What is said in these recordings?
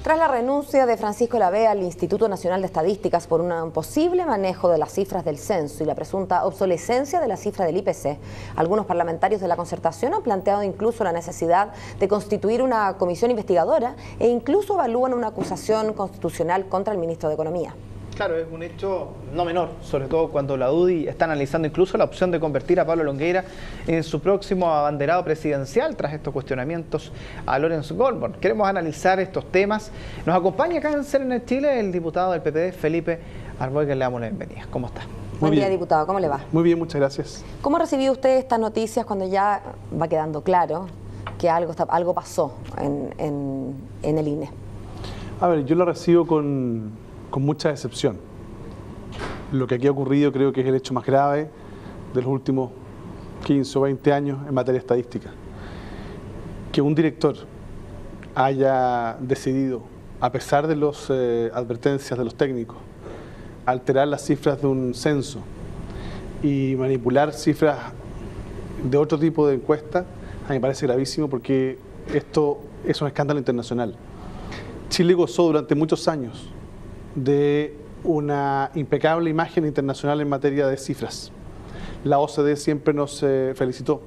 Tras la renuncia de Francisco Lavé al Instituto Nacional de Estadísticas por un posible manejo de las cifras del censo y la presunta obsolescencia de la cifra del IPC, algunos parlamentarios de la Concertación han planteado incluso la necesidad de constituir una comisión investigadora e incluso evalúan una acusación constitucional contra el ministro de Economía. Claro, es un hecho no menor, sobre todo cuando la UDI está analizando incluso la opción de convertir a Pablo Longueira en su próximo abanderado presidencial tras estos cuestionamientos a Lawrence Goldborn. Queremos analizar estos temas. Nos acompaña acá en CNN Chile el diputado del PPD, Felipe Arboe, le damos la bienvenida. ¿Cómo está? Buen día, diputado. ¿Cómo le va? Muy bien, muchas gracias. ¿Cómo recibió usted estas noticias cuando ya va quedando claro que algo pasó en el INE? A ver, yo lo recibo con mucha decepción. Lo que aquí ha ocurrido creo que es el hecho más grave de los últimos 15 o 20 años en materia estadística. Que un director haya decidido, a pesar de las advertencias de los técnicos, alterar las cifras de un censo y manipular cifras de otro tipo de encuesta, a mí me parece gravísimo porque esto es un escándalo internacional. Chile gozó durante muchos años de una impecable imagen internacional en materia de cifras. La OCDE siempre nos felicitó.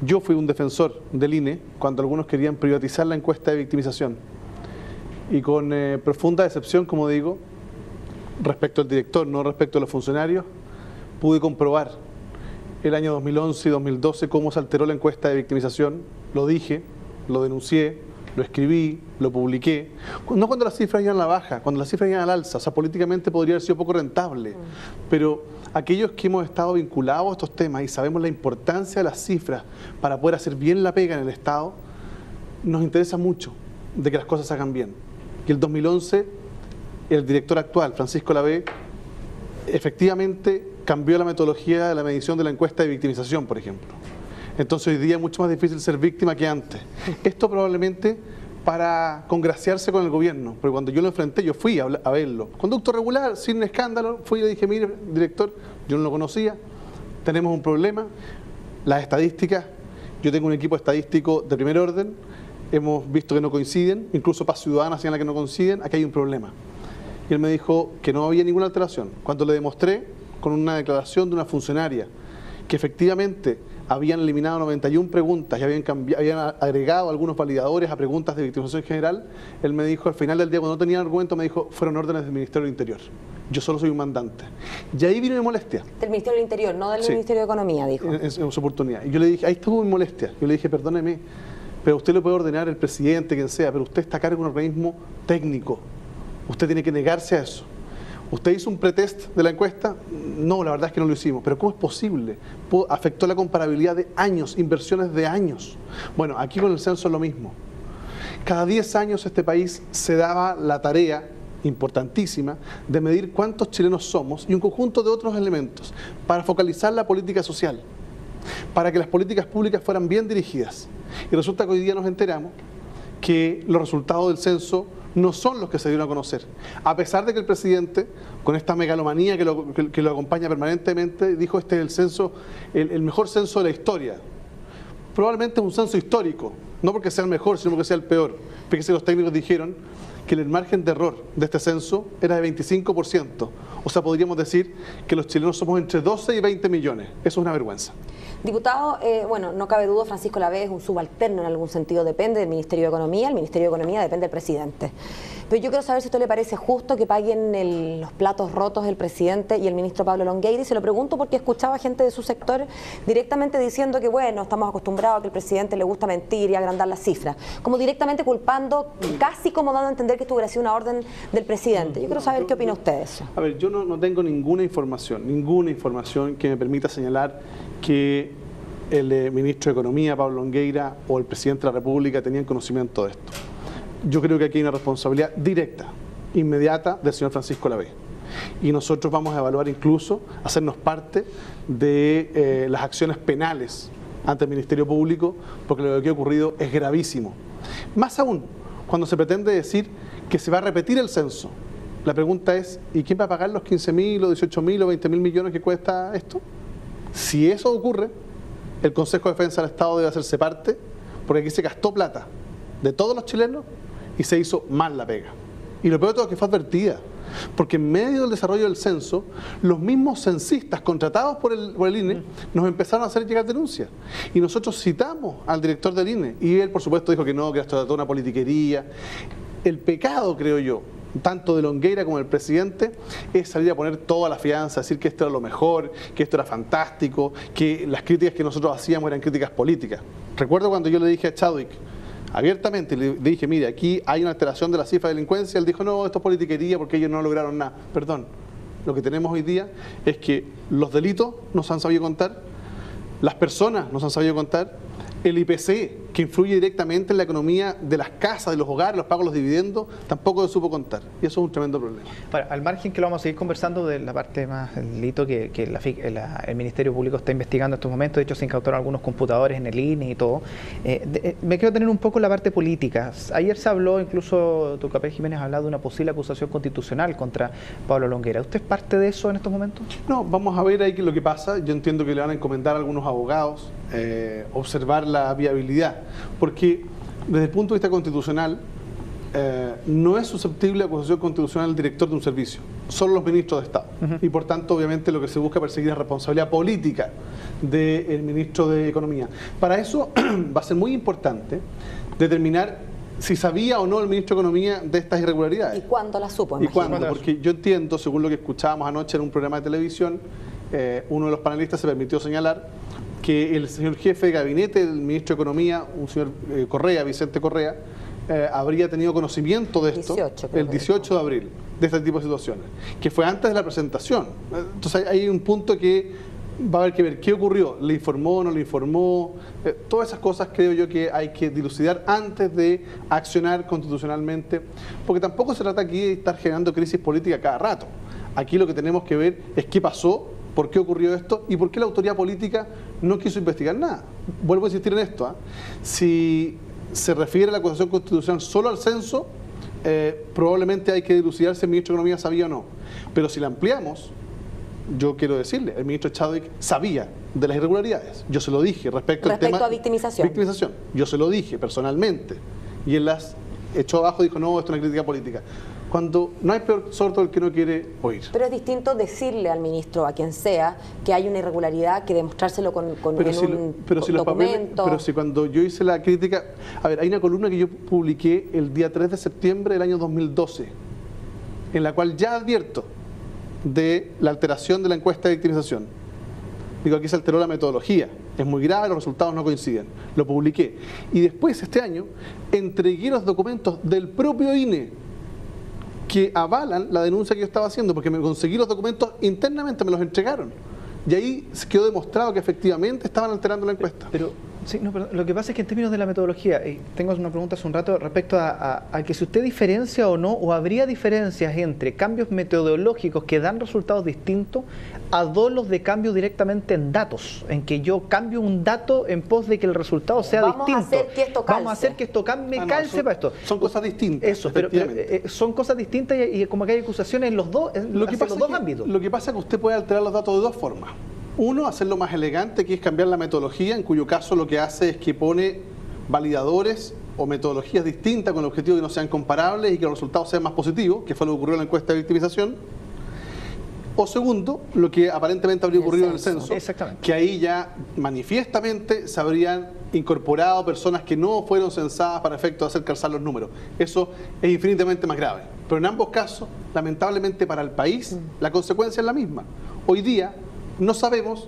Yo fui un defensor del INE cuando algunos querían privatizar la encuesta de victimización. Y con profunda decepción, como digo, respecto al director, no respecto a los funcionarios, pude comprobar el año 2011 y 2012 cómo se alteró la encuesta de victimización. Lo dije, lo denuncié, lo escribí, lo publiqué, no cuando las cifras iban a la baja, cuando las cifras iban al alza, o sea, políticamente podría haber sido poco rentable, pero aquellos que hemos estado vinculados a estos temas y sabemos la importancia de las cifras para poder hacer bien la pega en el Estado, nos interesa mucho de que las cosas se hagan bien. Y el 2011, el director actual, Francisco Lavé, efectivamente cambió la metodología de la medición de la encuesta de victimización, por ejemplo. Entonces hoy día es mucho más difícil ser víctima que antes. Esto probablemente para congraciarse con el gobierno, porque cuando yo lo enfrenté, yo fui a verlo. Conducto regular, sin escándalo, fui y le dije, mire, director, yo no lo conocía, tenemos un problema, las estadísticas, yo tengo un equipo estadístico de primer orden, hemos visto que no coinciden, incluso Paz Ciudadana señala que no coinciden, aquí hay un problema. Y él me dijo que no había ninguna alteración. Cuando le demostré con una declaración de una funcionaria que efectivamente habían eliminado 91 preguntas y habían agregado algunos validadores a preguntas de victimización general, él me dijo, al final del día, cuando no tenía argumento, me dijo, fueron órdenes del Ministerio del Interior. Yo solo soy un mandante. Y ahí vino mi molestia. Del Ministerio del Interior, no del Ministerio de Economía, dijo. En su oportunidad. Y yo le dije, ahí estuvo mi molestia. Yo le dije, perdóneme, pero usted le puede ordenar el presidente, quien sea, pero usted está a cargo de un organismo técnico. Usted tiene que negarse a eso. ¿Usted hizo un pretest de la encuesta? No, la verdad es que no lo hicimos. ¿Pero cómo es posible? Afectó la comparabilidad de años, inversiones de años. Bueno, aquí con el censo es lo mismo. Cada 10 años este país se daba la tarea importantísima de medir cuántos chilenos somos y un conjunto de otros elementos para focalizar la política social, para que las políticas públicas fueran bien dirigidas. Y resulta que hoy día nos enteramos que los resultados del censo no son los que se dieron a conocer, a pesar de que el presidente, con esta megalomanía que lo acompaña permanentemente, dijo este es el censo, el mejor censo de la historia. Probablemente es un censo histórico, no porque sea el mejor, sino porque sea el peor. Fíjese, los técnicos dijeron que el margen de error de este censo era de 25%. O sea, podríamos decir que los chilenos somos entre 12 y 20 millones. Eso es una vergüenza. Diputado, bueno, no cabe duda, Francisco Lavé es un subalterno en algún sentido, depende del Ministerio de Economía, el Ministerio de Economía depende del presidente. Pero yo quiero saber si a usted le parece justo que paguen los platos rotos el presidente y el ministro Pablo Longueira, y se lo pregunto porque escuchaba gente de su sector directamente diciendo que, bueno, estamos acostumbrados a que al presidente le gusta mentir y agrandar las cifras, como directamente culpando, casi como dando a entender que esto hubiera sido una orden del presidente. Yo quiero saber qué opina usted de eso. A ver, yo no tengo ninguna información que me permita señalar que el ministro de Economía, Pablo Longueira, o el presidente de la República tenían conocimiento de esto. Yo creo que aquí hay una responsabilidad directa, inmediata, del señor Francisco Lavé. Y nosotros vamos a evaluar incluso, hacernos parte de las acciones penales ante el Ministerio Público, porque lo que ha ocurrido es gravísimo. Más aún, cuando se pretende decir que se va a repetir el censo. La pregunta es, ¿y quién va a pagar los 15.000 o 18.000 o 20.000 millones que cuesta esto? Si eso ocurre, el Consejo de Defensa del Estado debe hacerse parte, porque aquí se gastó plata de todos los chilenos y y se hizo mal la pega. Y lo peor de todo es que fue advertida, porque en medio del desarrollo del censo, los mismos censistas contratados por el INE nos empezaron a hacer llegar denuncias. Y nosotros citamos al director del INE, y él por supuesto dijo que no, que esto era toda una politiquería. El pecado, creo yo, tanto de Longueira como del presidente, es salir a poner toda la fianza, decir que esto era lo mejor, que esto era fantástico, que las críticas que nosotros hacíamos eran críticas políticas. Recuerdo cuando yo le dije a Chadwick, abiertamente, le dije, mire, aquí hay una alteración de la cifra de delincuencia. Él dijo, no, esto es politiquería porque ellos no lograron nada. Perdón, lo que tenemos hoy día es que los delitos nos han sabido contar, las personas nos han sabido contar, el IPC, que influye directamente en la economía de las casas, de los hogares, los pagos, los dividendos, tampoco se supo contar. Y eso es un tremendo problema. Bueno, al margen que lo vamos a seguir conversando de la parte más del delito que el Ministerio Público está investigando en estos momentos. De hecho, se incautaron algunos computadores en el INE y todo. Me quiero tener un poco la parte política. Ayer se habló, incluso Tucapel Jiménez ha hablado de una posible acusación constitucional contra Pablo Longueira. ¿Usted es parte de eso en estos momentos? No, vamos a ver ahí lo que pasa. Yo entiendo que le van a encomendar a algunos abogados observar la viabilidad. Porque desde el punto de vista constitucional no es susceptible de acusación constitucional el director de un servicio, solo los ministros de Estado. Y por tanto, obviamente, lo que se busca perseguir es responsabilidad política del ministro de Economía. Para eso va a ser muy importante determinar si sabía o no el ministro de Economía de estas irregularidades. ¿Y cuándo las supo? ¿Y cuándo? Porque yo entiendo, según lo que escuchábamos anoche en un programa de televisión, uno de los panelistas se permitió señalar que el señor jefe de gabinete del ministro de Economía, un señor Correa, Vicente Correa, habría tenido conocimiento de esto el 18 de abril, de este tipo de situaciones, que fue antes de la presentación. Entonces hay un punto que va a haber que ver qué ocurrió, le informó o no le informó, todas esas cosas creo yo que hay que dilucidar antes de accionar constitucionalmente, porque tampoco se trata aquí de estar generando crisis política cada rato. Aquí lo que tenemos que ver es qué pasó, por qué ocurrió esto y por qué la autoridad política no quiso investigar nada. Vuelvo a insistir en esto. Si se refiere a la acusación constitucional solo al censo, probablemente hay que dilucidar si el ministro de Economía sabía o no. Pero si la ampliamos, yo quiero decirle, el ministro Chadwick sabía de las irregularidades. Yo se lo dije respecto al tema a victimización. Yo se lo dije personalmente. Y él las echó abajo y dijo, no, esto es una crítica política. Cuando no hay peor sordo el que no quiere oír. Pero es distinto decirle al ministro, a quien sea, que hay una irregularidad, que demostrárselo con un documento. Pero si cuando yo hice la crítica... A ver, hay una columna que yo publiqué el día 3 de septiembre del año 2012, en la cual ya advierto de la alteración de la encuesta de victimización. Digo, aquí se alteró la metodología. Es muy grave, los resultados no coinciden. Lo publiqué. Y después, este año, entregué los documentos del propio INE que avalan la denuncia que yo estaba haciendo, porque me conseguí los documentos internamente, me los entregaron. Y ahí quedó demostrado que efectivamente estaban alterando la encuesta. Pero lo que pasa es que en términos de la metodología, tengo una pregunta hace un rato respecto a que si usted diferencia o no, o habría diferencias entre cambios metodológicos que dan resultados distintos a dolos de cambio directamente en datos, en que yo cambio un dato en pos de que el resultado sea distinto. Vamos a hacer que esto calce para esto. Son cosas distintas. Eso, pero son cosas distintas y como que hay acusaciones en los dos, ámbitos. Lo que pasa es que usted puede alterar los datos de dos formas. Uno, hacerlo más elegante, que es cambiar la metodología, en cuyo caso lo que hace es que pone validadores o metodologías distintas con el objetivo de que no sean comparables y que los resultados sean más positivos, que fue lo que ocurrió en la encuesta de victimización. O segundo, lo que aparentemente habría ocurrido en el censo, que ahí ya manifiestamente se habrían incorporado personas que no fueron censadas para efecto de hacer calzar los números. Eso es infinitamente más grave. Pero en ambos casos, lamentablemente para el país, la consecuencia es la misma. Hoy día no sabemos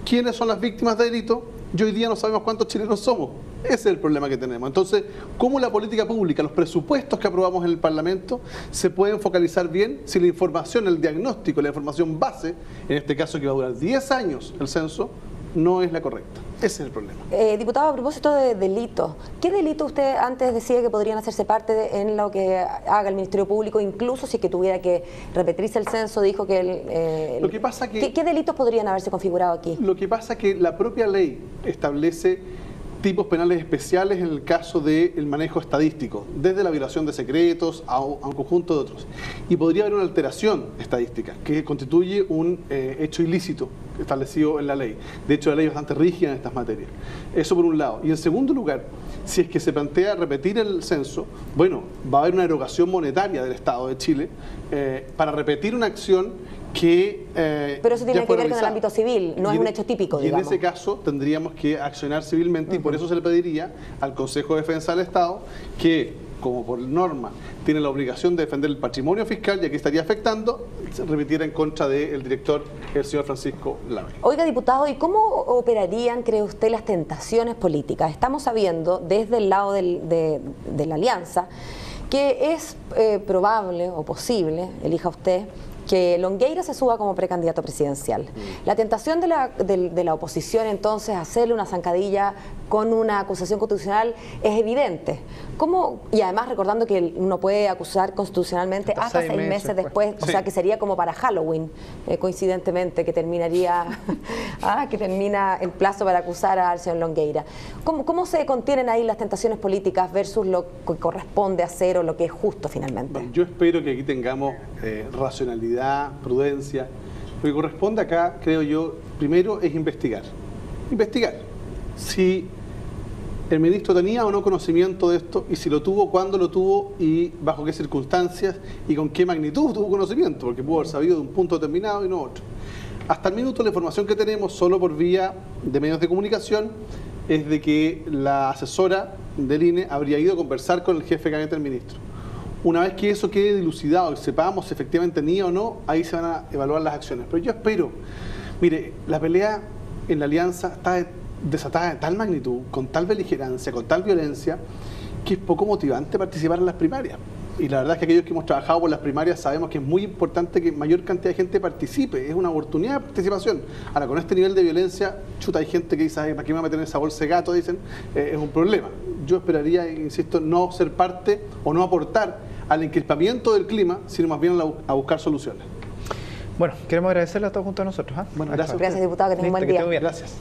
quiénes son las víctimas de delito y hoy día no sabemos cuántos chilenos somos. Ese es el problema que tenemos. Entonces, ¿cómo la política pública, los presupuestos que aprobamos en el Parlamento, se pueden focalizar bien si la información, el diagnóstico, la información base, en este caso que va a durar 10 años el censo, no es la correcta? Ese es el problema. Diputado, a propósito de delitos, ¿qué delito usted antes decía que podrían hacerse parte en lo que haga el Ministerio Público, incluso si es que tuviera que repetirse el censo? Dijo que... Lo que pasa que... ¿Qué delitos podrían haberse configurado aquí? Lo que pasa es que la propia ley establece tipos penales especiales en el caso del manejo estadístico, desde la violación de secretos a un conjunto de otros. Y podría haber una alteración estadística que constituye un hecho ilícito establecido en la ley. De hecho, la ley es bastante rígida en estas materias. Eso por un lado. Y en segundo lugar, si es que se plantea repetir el censo, bueno, va a haber una erogación monetaria del Estado de Chile para repetir una acción que pero eso tiene que ver con el ámbito civil, no es un hecho típico, digamos. En ese caso tendríamos que accionar civilmente y por eso se le pediría al Consejo de Defensa del Estado que, como por norma, tiene la obligación de defender el patrimonio fiscal y aquí estaría afectando, se repitiera en contra del director, el señor Francisco Lave. Oiga, diputado, ¿y cómo operarían, cree usted, las tentaciones políticas? Estamos sabiendo desde el lado de la alianza que es probable o posible, elija usted, que Longueira se suba como precandidato presidencial. La tentación de la oposición, entonces, hacerle una zancadilla con una acusación constitucional es evidente. ¿Cómo? Y además recordando que uno puede acusar constitucionalmente hasta 6 meses después, o sea que sería como para Halloween, coincidentemente, que terminaría que termina el plazo para acusar al señor Longueira. ¿Cómo se contienen ahí las tentaciones políticas versus lo que corresponde hacer o lo que es justo finalmente? Bueno, yo espero que aquí tengamos racionalidad, prudencia. Lo que corresponde acá, creo yo, primero es investigar. Investigar si el ministro tenía o no conocimiento de esto, y si lo tuvo, cuándo lo tuvo y bajo qué circunstancias y con qué magnitud tuvo conocimiento, porque pudo haber sabido de un punto determinado y no otro. Hasta el minuto la información que tenemos solo por vía de medios de comunicación es de que la asesora del INE habría ido a conversar con el jefe de gabinete del ministro. Una vez que eso quede dilucidado y sepamos si efectivamente tenía o no, ahí se van a evaluar las acciones. Pero yo espero, mire, la pelea en la alianza está desatada de tal magnitud, con tal beligerancia, con tal violencia, que es poco motivante participar en las primarias. Y la verdad es que aquellos que hemos trabajado por las primarias sabemos que es muy importante que mayor cantidad de gente participe, es una oportunidad de participación. Ahora, con este nivel de violencia, chuta, hay gente que dice, ¿para qué me voy a meter en esa bolsa de gato? Dicen, es un problema. Yo esperaría, insisto, no ser parte o no aportar al encrispamiento del clima, sino más bien a buscar soluciones. Bueno, queremos agradecerle a todos junto a nosotros. Bueno, gracias. Gracias, diputado, que tenga un buen día. Gracias.